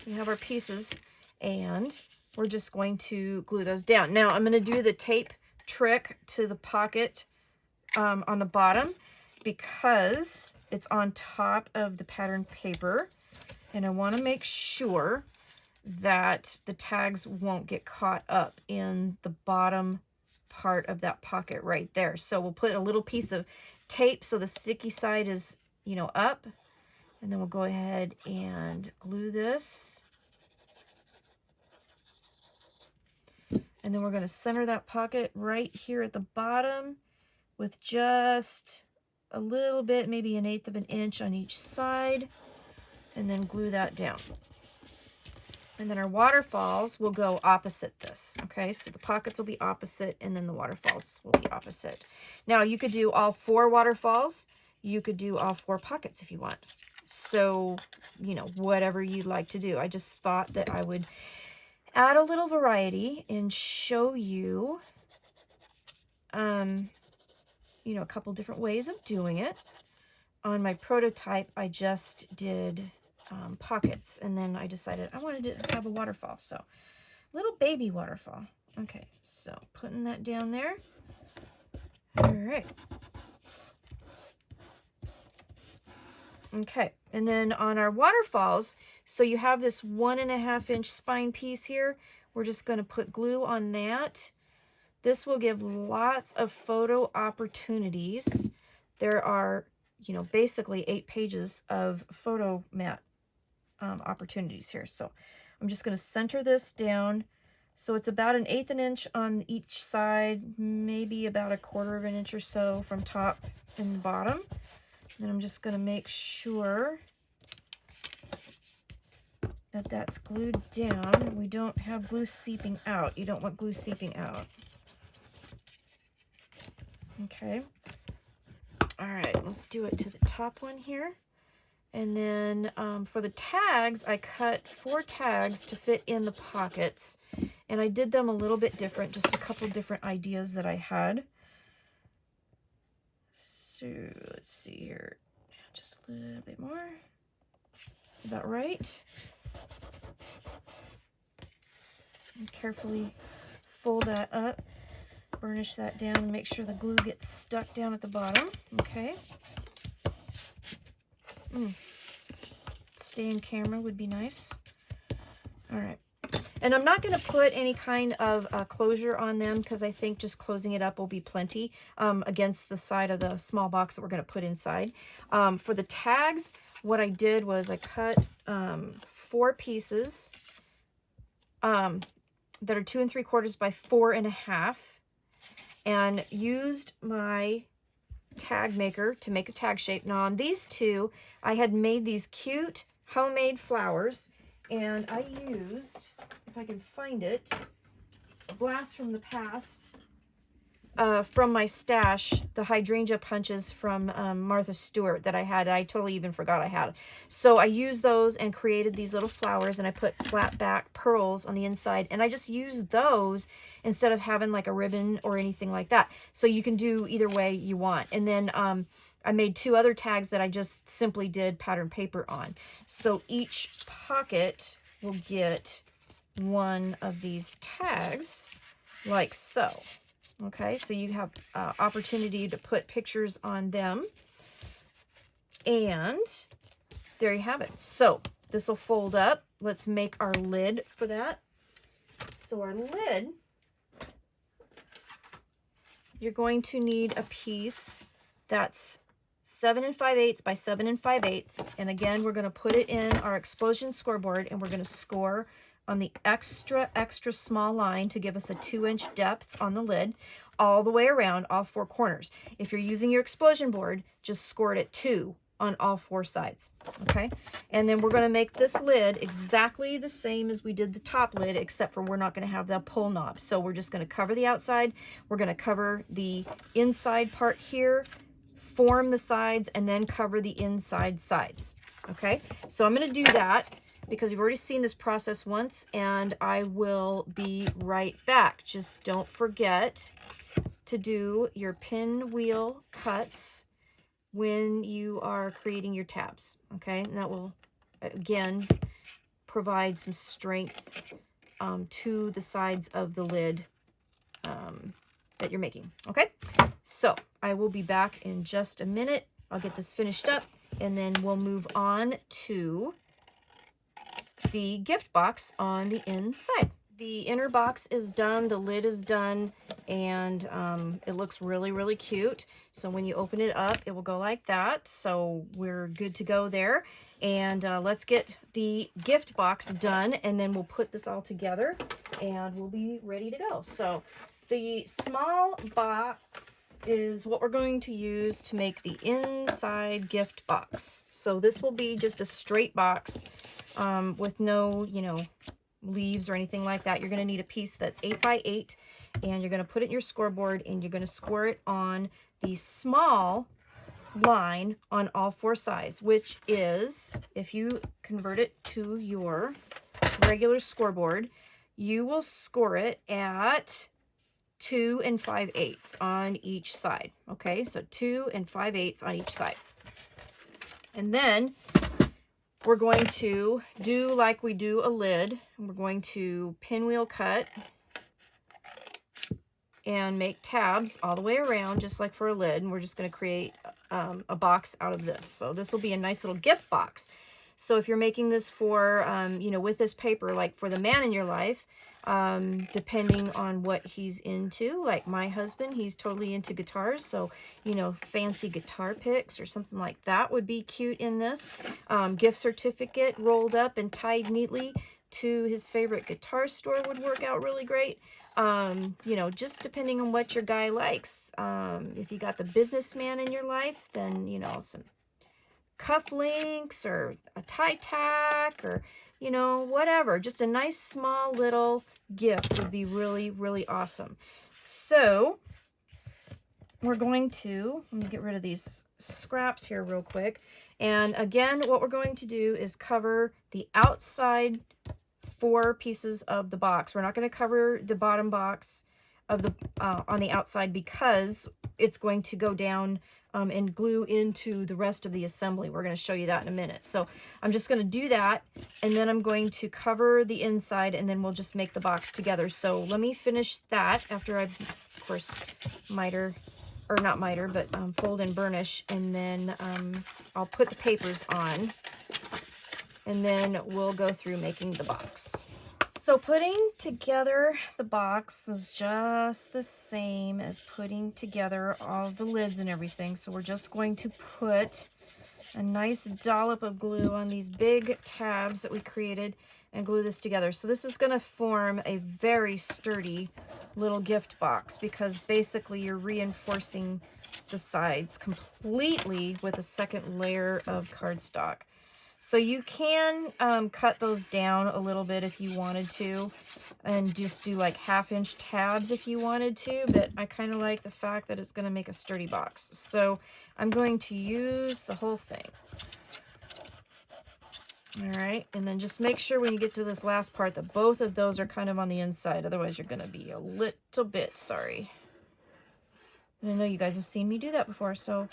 we have our pieces, and we're just going to glue those down. Now I'm going to do the tape trick to the pocket on the bottom because it's on top of the pattern paper, and I want to make sure that the tags won't get caught up in the bottom part of that pocket right there. So we'll put a little piece of tape so the sticky side is, you know, up, and then we'll go ahead and glue this. And then we're going to center that pocket right here at the bottom with just a little bit, maybe 1/8 of an inch on each side, and then glue that down. And then our waterfalls will go opposite this, okay? So the pockets will be opposite, and then the waterfalls will be opposite. Now, you could do all 4 waterfalls. You could do all 4 pockets if you want. So, you know, whatever you'd like to do. I just thought that I would add a little variety and show you, you know, a couple different ways of doing it. On my prototype, I just did pockets, and then I decided I wanted to have a waterfall, so little baby waterfall. Okay, so putting that down there. All right. Okay, and then on our waterfalls, so you have this 1.5 inch spine piece here. We're just going to put glue on that. This will give lots of photo opportunities. There are, you know, basically 8 pages of photo mat opportunities here. So I'm just going to center this down. So it's about 1/8 an inch on each side, maybe about 1/4 of an inch or so from top and bottom. And then I'm just going to make sure that that's glued down. We don't have glue seeping out. You don't want glue seeping out. Okay. All right, let's do it to the top one here. And then for the tags, I cut 4 tags to fit in the pockets. And I did them a little bit different, just a couple different ideas that I had. So let's see here. Just a little bit more. That's about right. And carefully fold that up. Burnish that down and make sure the glue gets stuck down at the bottom. Okay. Stay in camera would be nice. All right. And I'm not going to put any kind of closure on them because I think just closing it up will be plenty against the side of the small box that we're going to put inside. For the tags, what I did was I cut 4 pieces that are 2 3/4 by 4 1/2 and used my tag maker to make a tag shape. Now on these 2, I had made these cute homemade flowers, and I used, if I can find it, a blast from the past from my stash, the hydrangea punches from Martha Stewart that I had. I totally even forgot I had. So I used those and created these little flowers, and I put flat back pearls on the inside, and I just used those instead of having like a ribbon or anything like that. So you can do either way you want. And then I made 2 other tags that I just simply did pattern paper on. So each pocket will get 1 of these tags like so. Okay, so you have opportunity to put pictures on them. And there you have it. So this will fold up. Let's make our lid for that. So our lid, you're going to need a piece that's 7 5/8 by 7 5/8. And again, we're going to put it in our explosion scoreboard, and we're going to score on the extra small line to give us a 2-inch depth on the lid all the way around all 4 corners. If you're using your explosion board, just score it at 2 on all 4 sides, okay? And then we're going to make this lid exactly the same as we did the top lid, except for we're not going to have that pull knob. So we're just going to cover the outside, we're going to cover the inside part here, form the sides, and then cover the inside sides, okay? So I'm going to do that because you've already seen this process once, and I will be right back. Just don't forget to do your pinwheel cuts when you are creating your tabs, okay? And that will, again, provide some strength to the sides of the lid that you're making, okay? So I will be back in just a minute. I'll get this finished up, and then we'll move on to the gift box on the inside. The inner box is done, the lid is done, and it looks really, really cute. So when you open it up, it will go like that. So we're good to go there. And let's get the gift box done, and then we'll put this all together, and we'll be ready to go. So the small box is what we're going to use to make the inside gift box. So this will be just a straight box with no, you know, leaves or anything like that. You're going to need a piece that's 8 by 8, and you're going to put it in your scoreboard, and you're going to score it on the small line on all 4 sides, which is, if you convert it to your regular scoreboard, you will score it at 2 5/8 on each side. Okay, so 2 5/8 on each side. And then we're going to do like we do a lid. We're going to pinwheel cut and make tabs all the way around, just like for a lid. And we're just going to create a box out of this. So this will be a nice little gift box. So if you're making this for, you know, with this paper, like for the man in your life, depending on what he's into, like my husband, he's totally into guitars. So, you know, fancy guitar picks or something like that would be cute in this. Gift certificate rolled up and tied neatly to his favorite guitar store would work out really great. You know, just depending on what your guy likes. If you got the businessman in your life, then, you know, some cufflinks or a tie tack or, you know, whatever. Just a nice small little gift would be really, really awesome. So we're going to, let me get rid of these scraps here real quick. And again, what we're going to do is cover the outside 4 pieces of the box. We're not going to cover the bottom box of the on the outside because it's going to go down and glue into the rest of the assembly. We're going to show you that in a minute. So I'm just going to do that, and then I'm going to cover the inside, and then we'll just make the box together. So let me finish that after I've, of course, miter, or not miter, but fold and burnish, and then I'll put the papers on, and then we'll go through making the box. So putting together the box is just the same as putting together all the lids and everything. So we're just going to put a nice dollop of glue on these big tabs that we created and glue this together. So this is going to form a very sturdy little gift box because basically you're reinforcing the sides completely with a second layer of cardstock. So you can cut those down a little bit if you wanted to, and just do like 1/2-inch tabs if you wanted to, but I kind of like the fact that it's going to make a sturdy box. So I'm going to use the whole thing. All right, and then just make sure when you get to this last part that both of those are kind of on the inside, otherwise you're going to be a little bit sorry. And I know you guys have seen me do that before, so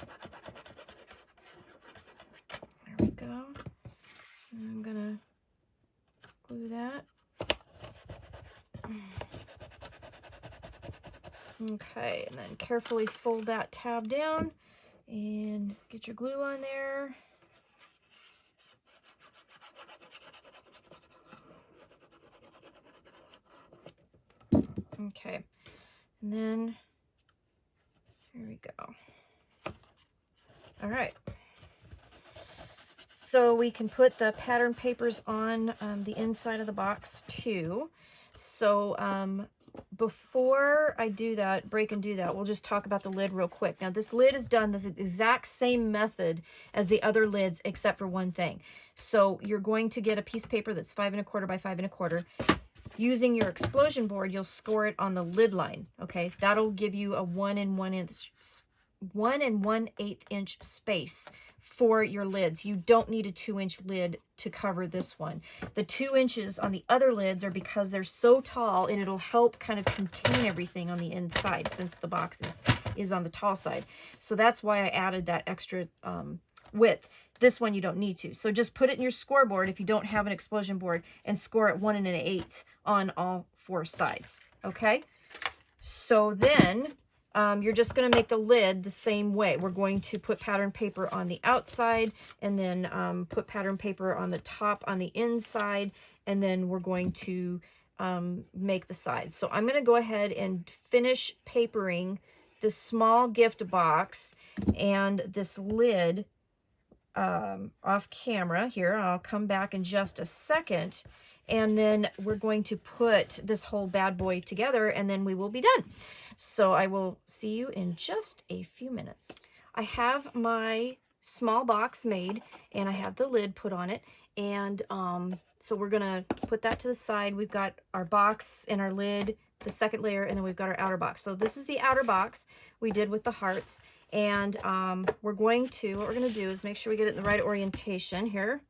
there we go. I'm gonna glue that. Okay, and then carefully fold that tab down and get your glue on there. Okay, and then here we go. All right. So we can put the pattern papers on the inside of the box too. So before I do that, break and do that, we'll just talk about the lid real quick. Now this lid is done this exact same method as the other lids except for one thing. So you're going to get a piece of paper that's 5 1/4 by 5 1/4. Using your explosion board, you'll score it on the lid line. Okay, that'll give you a 1 1/8 inch space for your lids. You don't need a 2-inch lid to cover this one. The 2 inches on the other lids are because they're so tall, and it'll help kind of contain everything on the inside since the box is on the tall side. So that's why I added that extra width. This one you don't need to. So just put it in your scoreboard if you don't have an explosion board and score it 1 1/8 on all 4 sides. Okay? So then you're just going to make the lid the same way. We're going to put pattern paper on the outside, and then put pattern paper on the top on the inside, and then we're going to make the sides. So I'm going to go ahead and finish papering this small gift box and this lid off camera here. I'll come back in just a second, and then we're going to put this whole bad boy together, and then we will be done. So I will see you in just a few minutes. I have my small box made, and I have the lid put on it, and so we're gonna put that to the side. We've got our box and our lid, the second layer, and then we've got our outer box. So this is the outer box we did with the hearts, and what we're gonna do is make sure we get it in the right orientation here,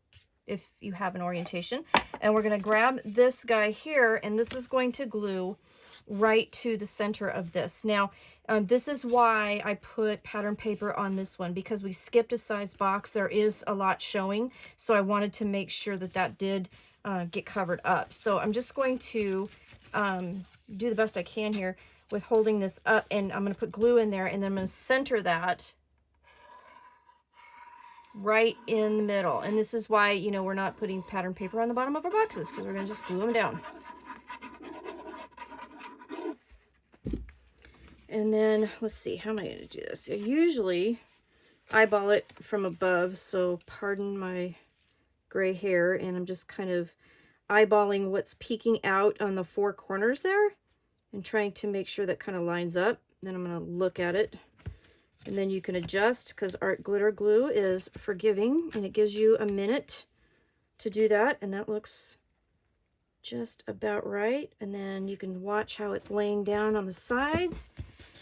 if you have an orientation, and we're gonna grab this guy here, and this is going to glue right to the center of this. Now, this is why I put pattern paper on this one, because we skipped a size box. There is a lot showing, so I wanted to make sure that that did get covered up. So I'm just going to do the best I can here with holding this up, and I'm going to put glue in there, and then I'm going to center that right in the middle. And this is why, you know, we're not putting pattern paper on the bottom of our boxes, because we're going to just glue them down. And then, let's see, how am I going to do this? I usually eyeball it from above, so pardon my gray hair, and I'm just kind of eyeballing what's peeking out on the 4 corners there and trying to make sure that kind of lines up. Then I'm going to look at it, and then you can adjust, because art glitter glue is forgiving, and it gives you a minute to do that, and that looks just about right. And then you can watch how it's laying down on the sides,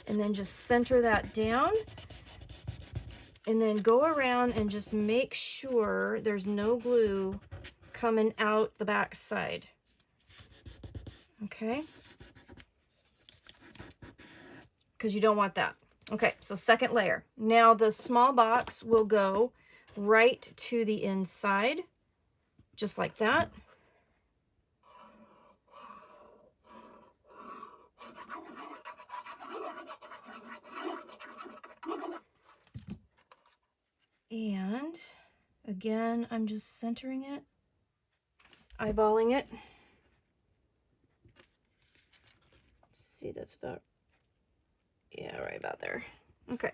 and then just center that down, and then go around and just make sure there's no glue coming out the back side. Okay, because you don't want that. Okay, so second layer. Now the small box will go right to the inside, just like that. And again, I'm just centering it, eyeballing it. Let's see, that's about, yeah, right about there. Okay,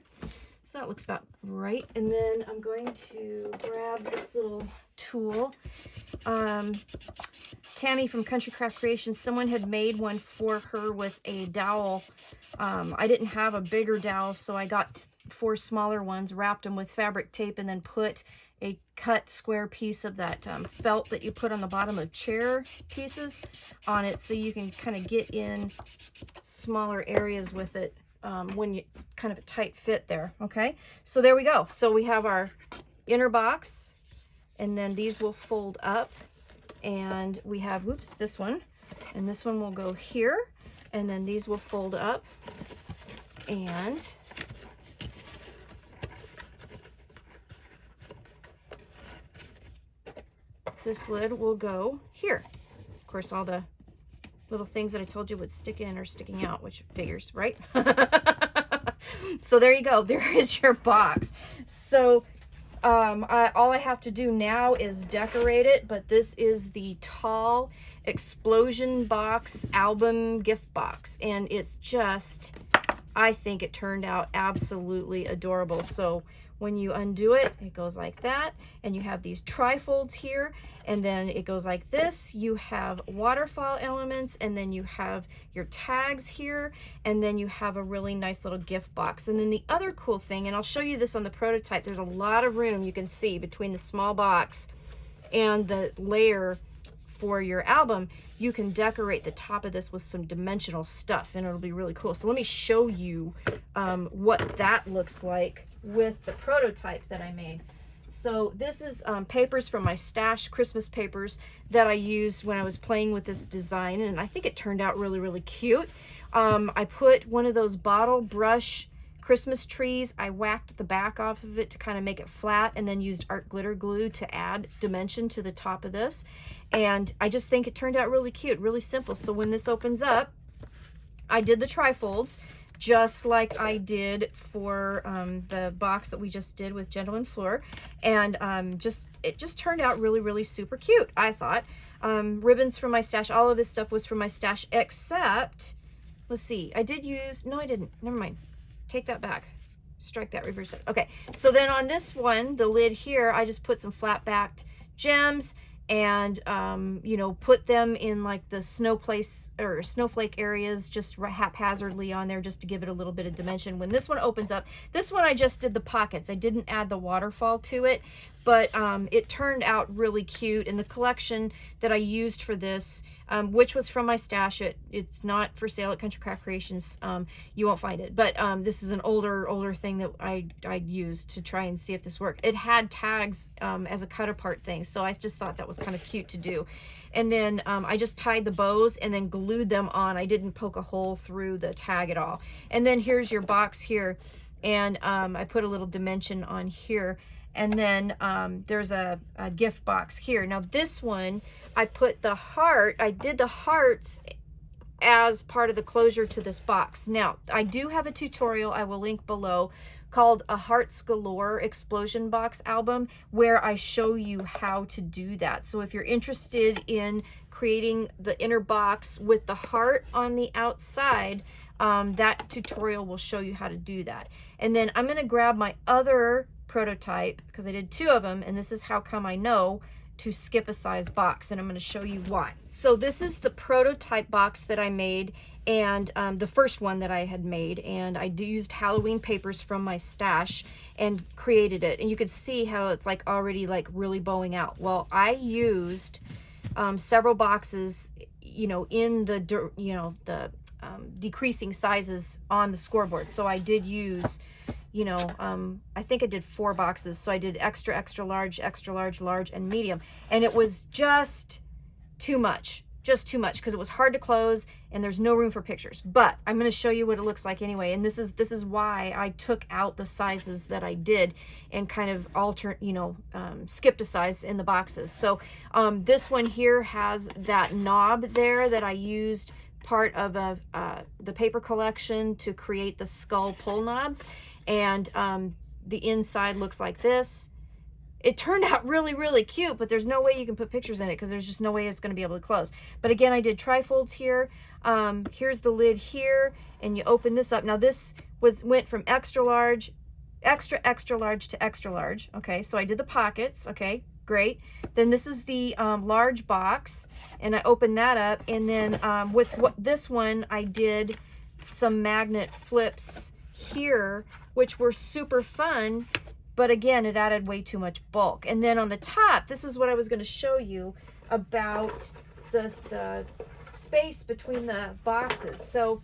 so that looks about right. And then I'm going to grab this little tool. Tammy from Country Craft Creations, someone had made one for her with a dowel. I didn't have a bigger dowel, so I got 4 smaller ones, wrapped them with fabric tape, and then put a cut square piece of that felt that you put on the bottom of chair pieces on it, so you can kind of get in smaller areas with it when it's kind of a tight fit there. Okay, so there we go. So we have our inner box, and then these will fold up, and we have, whoops, this one, and this one will go here, and then these will fold up, and this lid will go here. Of course, all the little things that I told you would stick in are sticking out, which figures, right? So there you go. There is your box. So all I have to do now is decorate it, but this is the tall explosion box album gift box, and it's just I think it turned out absolutely adorable. So when you undo it, it goes like that, and you have these trifolds here, and then it goes like this. You have waterfall elements, and then you have your tags here, and then you have a really nice little gift box. And then the other cool thing, and I'll show you this on the prototype, there's a lot of room you can see between the small box and the layer for your album. You can decorate the top of this with some dimensional stuff, and it'll be really cool. So let me show you what that looks like with the prototype that I made. So this is papers from my stash, Christmas papers that I used when I was playing with this design, and I think it turned out really, really cute. I put one of those bottle brush Christmas trees. I whacked the back off of it to kind of make it flat, and then used art glitter glue to add dimension to the top of this. And I just think it turned out really cute, really simple. So when this opens up, I did the trifolds just like I did for the box that we just did with Gentleman Fleur. And it just turned out really, really super cute, I thought. Ribbons from my stash. All of this stuff was from my stash, except, let's see, I did use, no, I didn't. Never mind. Take that back. Strike that, reverse it. Okay, so then on this one, the lid here, I just put some flat backed gems and you know, put them in like the snowflake areas, just haphazardly on there, just to give it a little bit of dimension. When this one opens up, this one I just did the pockets. I didn't add the waterfall to it, but it turned out really cute. And the collection that I used for this, which was from my stash, it's not for sale at Country Craft Creations. You won't find it, but this is an older thing that I used to try and see if this worked. It had tags as a cut apart thing, so I just thought that was kind of cute to do. And then I just tied the bows and then glued them on. I didn't poke a hole through the tag at all. And then here's your box here, and I put a little dimension on here. And then there's a gift box here. Now this one, I put the heart, I did the hearts as part of the closure to this box. Now, I do have a tutorial I will link below called a Hearts Galore Explosion Box album, where I show you how to do that. So if you're interested in creating the inner box with the heart on the outside, that tutorial will show you how to do that. And then I'm gonna grab my other prototype, because I did two of them, and this is how come I know to skip a size box, and I'm going to show you why. So this is the prototype box that I made, and the first one that I had made, and I used Halloween papers from my stash and created it, and you can see how it's like already like really bowing out. Well, I used several boxes, you know, in the decreasing sizes on the scoreboard. So I did use, you know, I think I did 4 boxes. So I did extra, extra large, large, and medium. And it was just too much, because it was hard to close and there's no room for pictures. But I'm going to show you what it looks like anyway. And this is why I took out the sizes that I did and kind of skipped a size in the boxes. So this one here has that knob there that I used part of the paper collection to create the skull pull knob. And the inside looks like this. It turned out really, really cute, but there's no way you can put pictures in it because there's just no way it's going to be able to close. But again, I did trifolds here. Here's the lid here, and you open this up. Now this went from extra large to extra large. Okay, so I did the pockets. Okay, great. Then this is the large box, and I opened that up. And then with this one, I did some magnet flips here, which were super fun, but again, it added way too much bulk. And then on the top, this is what I was going to show you about the space between the boxes. So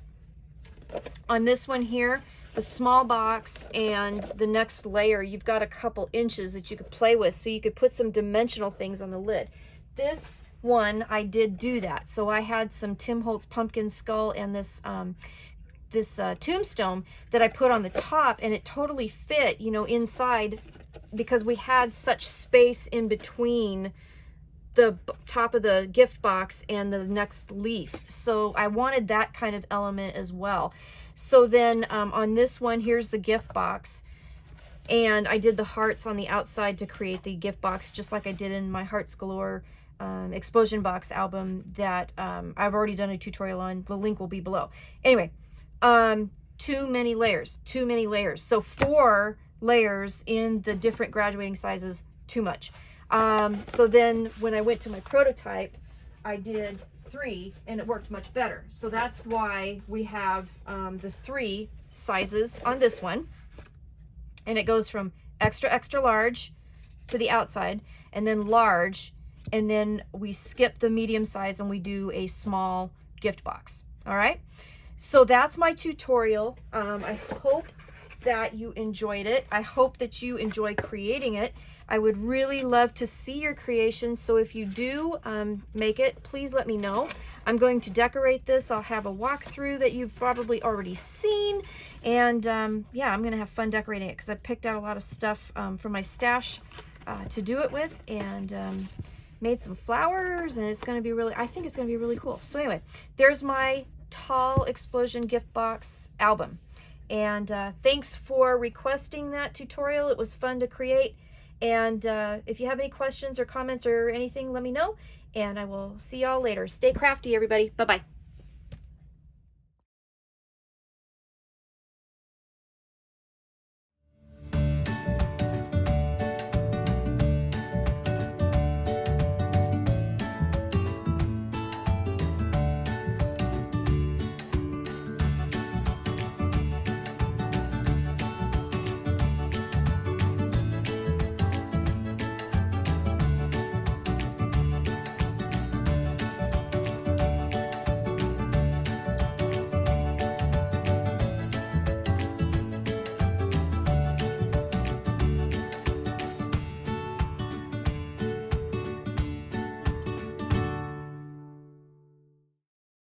on this one here, the small box and the next layer, you've got a couple inches that you could play with, so you could put some dimensional things on the lid. This one, I did do that. So I had some Tim Holtz pumpkin skull and this tombstone that I put on the top, and it totally fit, you know, inside, because we had such space in between the top of the gift box and the next leaf. So I wanted that kind of element as well. So then on this one, here's the gift box, and I did the hearts on the outside to create the gift box, just like I did in my Hearts Galore Explosion Box album that I've already done a tutorial on. The link will be below. Anyway, too many layers, too many layers. So 4 layers in the different graduating sizes, too much. So then when I went to my prototype, I did 3 and it worked much better. So that's why we have the 3 sizes on this one. And it goes from extra, extra large to the outside, and then large, and then we skip the medium size and we do a small gift box. All right, so that's my tutorial. I hope that you enjoyed it. I hope that you enjoy creating it. I would really love to see your creations, so if you do make it, please let me know. I'm going to decorate this. I'll have a walkthrough that you've probably already seen, and yeah, I'm gonna have fun decorating it because I picked out a lot of stuff from my stash to do it with, and made some flowers, and it's gonna be really, I think it's gonna be really cool. So anyway, there's my Tall Explosion gift box album. And thanks for requesting that tutorial. It was fun to create. And if you have any questions or comments or anything, let me know. And I will see y'all later. Stay crafty, everybody. Bye-bye.